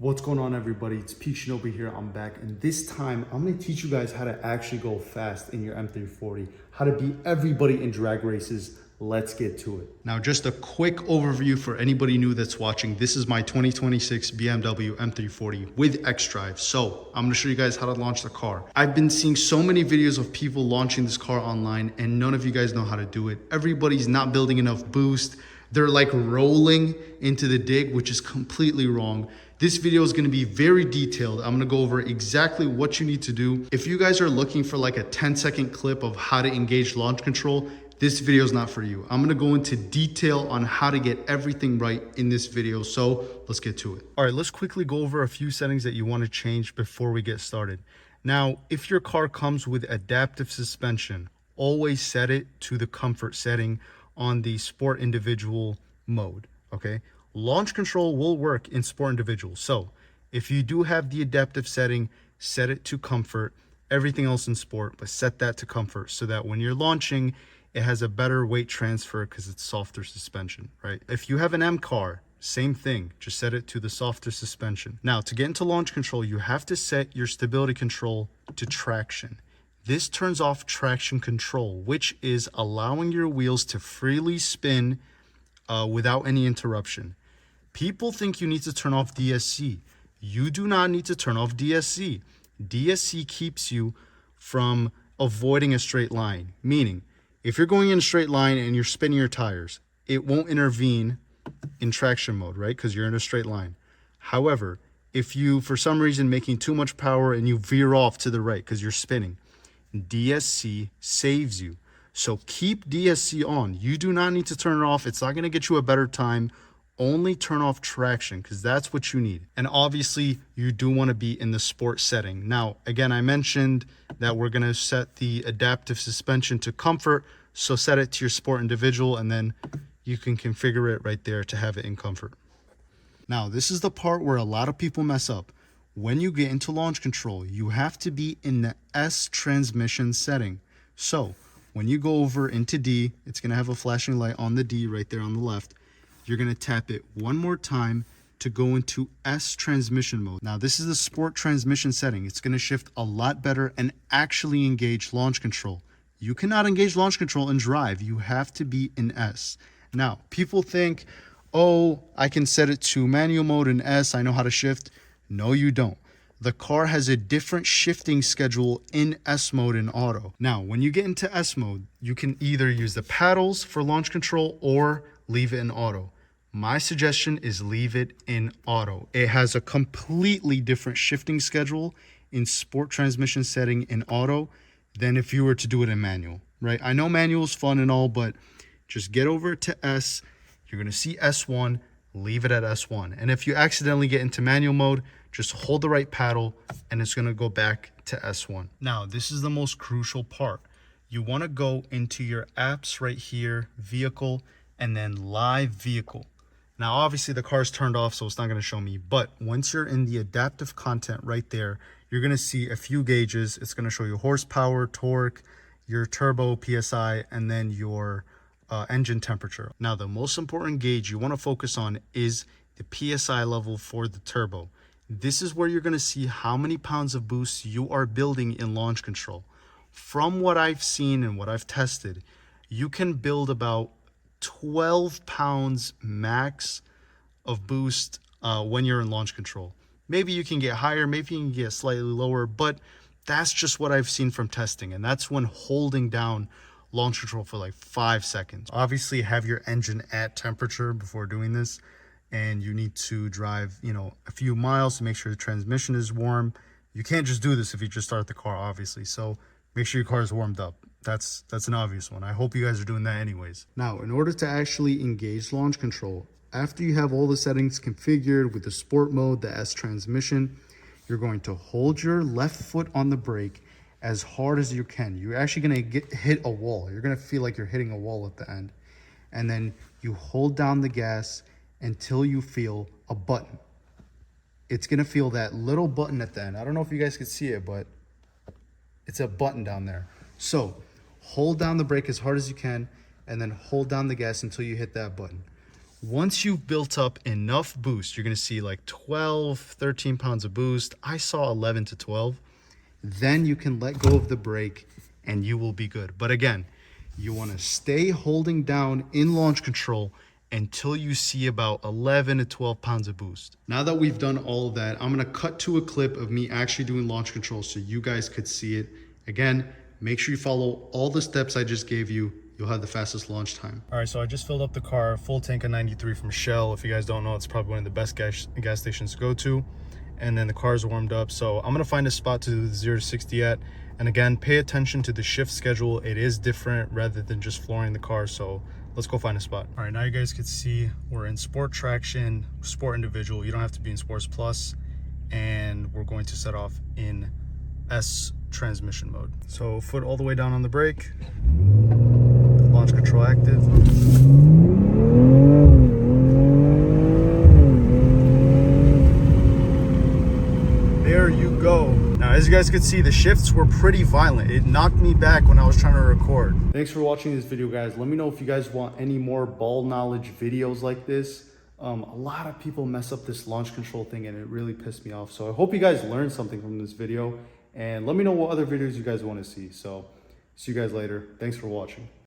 What's going on, everybody? It's Peak.Shinobi here. I'm back, and this time I'm going to teach you guys how to actually go fast in your M340, how to beat everybody in drag races. Let's get to it. Now, just a quick overview for anybody new that's watching. This is my 2026 BMW M340 with xDrive. So I'm going to show you guys how to launch the car. I've been seeing so many videos of people launching this car online, and none of you guys know how to do it. Everybody's not building enough boost. They're like rolling into the dig, which is completely wrong. This video is going to be very detailed. I'm going to go over exactly what you need to do. If you guys are looking for like a 10-second clip of how to engage launch control, this video is not for you. I'm going to go into detail on how to get everything right in this video. So let's get to it. All right, let's quickly go over a few settings that you want to change before we get started. Now, if your car comes with adaptive suspension, always set it to the comfort setting on the sport individual mode. Okay, launch control will work in sport individual. So if you do have the adaptive setting, set it to comfort. Everything else in sport, but set that to comfort so that when you're launching, it has a better weight transfer because it's softer suspension, right? If you have an M car, same thing, just set it to the softer suspension. Now, to get into launch control, you have to set your stability control to traction. This turns off traction control, which is allowing your wheels to freely spin without any interruption. People think you need to turn off DSC. You do not need to turn off DSC. DSC keeps you from avoiding a straight line, meaning if you're going in a straight line and you're spinning your tires, it won't intervene in traction mode, right? Because you're in a straight line. However, if you, for some reason, making too much power and you veer off to the right because you're spinning, DSC saves you. So keep DSC on. You do not need to turn it off. It's not going to get you a better time. Only turn off traction because that's what you need. And obviously, you do want to be in the sport setting. Now, again, I mentioned that we're going to set the adaptive suspension to comfort. So set it to your sport individual, and then you can configure it right there to have it in comfort. Now, this is the part where a lot of people mess up. When you get into launch control, you have to be in the S transmission setting. So when you go over into D, it's going to have a flashing light on the D right there on the left. You're going to tap it one more time to go into S transmission mode. Now, this is the sport transmission setting. It's going to shift a lot better and actually engage launch control. You cannot engage launch control and drive. You have to be in S. Now, people think, oh, I can set it to manual mode in S. I know how to shift. No, you don't. The car has a different shifting schedule in S mode in auto. Now, when you get into S mode, you can either use the paddles for launch control or leave it in auto. My suggestion is leave it in auto. It has a completely different shifting schedule in sport transmission setting in auto than if you were to do it in manual, right? I know manual is fun and all, but just get over to S. You're going to see S1, leave it at S1. And if you accidentally get into manual mode, just hold the right paddle and it's going to go back to S1. Now, this is the most crucial part. You want to go into your apps right here, vehicle, and then live vehicle. Now, obviously the car's turned off, so it's not going to show me. But once you're in the adaptive content right there, you're going to see a few gauges. It's going to show you horsepower, torque, your turbo, PSI, and then your engine temperature. Now, the most important gauge you want to focus on is the PSI level for the turbo. This is where you're going to see how many pounds of boost you are building in launch control. From what I've seen and what I've tested, you can build about 12 pounds max of boost when you're in launch control. Maybe you can get higher, maybe you can get slightly lower, but that's just what I've seen from testing. And that's when holding down launch control for like 5 seconds. Obviously, have your engine at temperature before doing this. And you need to drive, a few miles to make sure the transmission is warm. You can't just do this if you just start the car, obviously. So make sure your car is warmed up. That's an obvious one. I hope you guys are doing that anyways. Now, in order to actually engage launch control, after you have all the settings configured with the sport mode, the S transmission, you're going to hold your left foot on the brake as hard as you can. You're actually going to hit a wall. You're going to feel like you're hitting a wall at the end. And then you hold down the gas until you feel a button. It's going to feel that little button at the end. I don't know if you guys can see it, but it's a button down there. So hold down the brake as hard as you can and then hold down the gas until you hit that button. Once you've built up enough boost, you're gonna see like 12, 13 pounds of boost. I saw 11 to 12. Then you can let go of the brake and you will be good. But again, you wanna stay holding down in launch control until you see about 11 to 12 pounds of boost. Now that we've done all of that, I'm gonna cut to a clip of me actually doing launch control so you guys could see it. Again, make sure you follow all the steps I just gave you. You'll have the fastest launch time. All right, so I just filled up the car, full tank of 93 from Shell. If you guys don't know, it's probably one of the best gas stations to go to. And then the car's warmed up. So I'm gonna find a spot to do the 0 to 60 at. And again, pay attention to the shift schedule. It is different rather than just flooring the car. So let's go find a spot. All right, now you guys can see we're in Sport Traction, Sport Individual. You don't have to be in Sports Plus. And we're going to set off in S transmission mode. So foot all the way down on the brake. Launch control active. There you go. Now, as you guys can see, the shifts were pretty violent. It knocked me back when I was trying to record. Thanks for watching this video, guys. Let me know if you guys want any more ball knowledge videos like this. A lot of people mess up this launch control thing and it really pissed me off. So I hope you guys learned something from this video and let me know what other videos you guys want to see. So see you guys later. Thanks for watching.